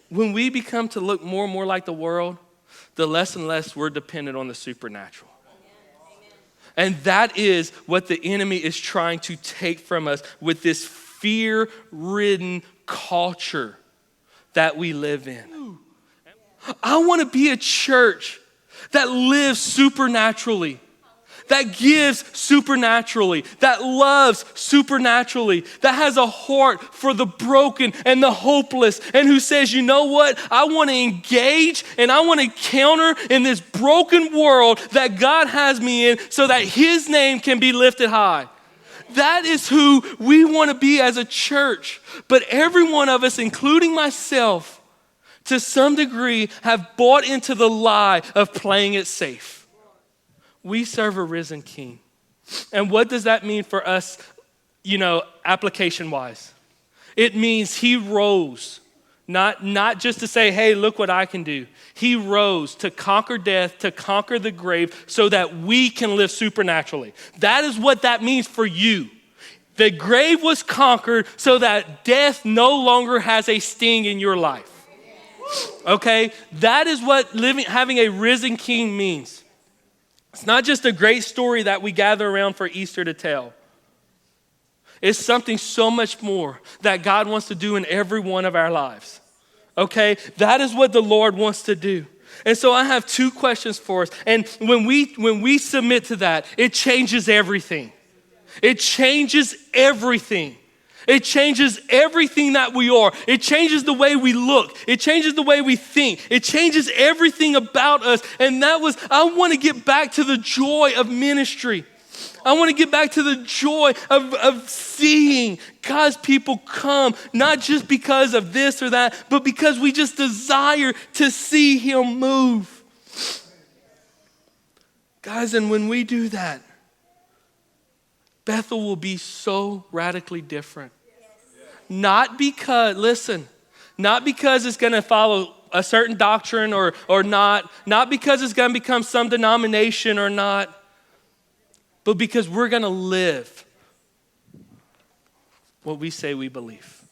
when we become to look more and more like the world, the less and less we're dependent on the supernatural. And that is what the enemy is trying to take from us with this fear-ridden culture that we live in. I want to be a church that lives supernaturally, that gives supernaturally, that loves supernaturally, that has a heart for the broken and the hopeless, and who says, you know what? I want to engage and I want to counter in this broken world that God has me in so that his name can be lifted high. That is who we want to be as a church. But every one of us, including myself, to some degree have bought into the lie of playing it safe. We serve a risen King. And what does that mean for us, application-wise? It means he rose, not just to say, hey, look what I can do. He rose to conquer death, to conquer the grave, so that we can live supernaturally. That is what that means for you. The grave was conquered so that death no longer has a sting in your life. Okay? That is what having a risen King means. It's not just a great story that we gather around for Easter to tell. It's something so much more that God wants to do in every one of our lives. Okay? That is what the Lord wants to do. And so I have two questions for us. And when we submit to that, it changes everything. It changes everything. It changes everything that we are. It changes the way we look. It changes the way we think. It changes everything about us. And I want to get back to the joy of ministry. I want to get back to the joy of seeing God's people come, not just because of this or that, but because we just desire to see him move. Guys, and when we do that, Bethel will be so radically different. Not because it's going to follow a certain doctrine or not because it's going to become some denomination or not, but because we're going to live what we say we believe.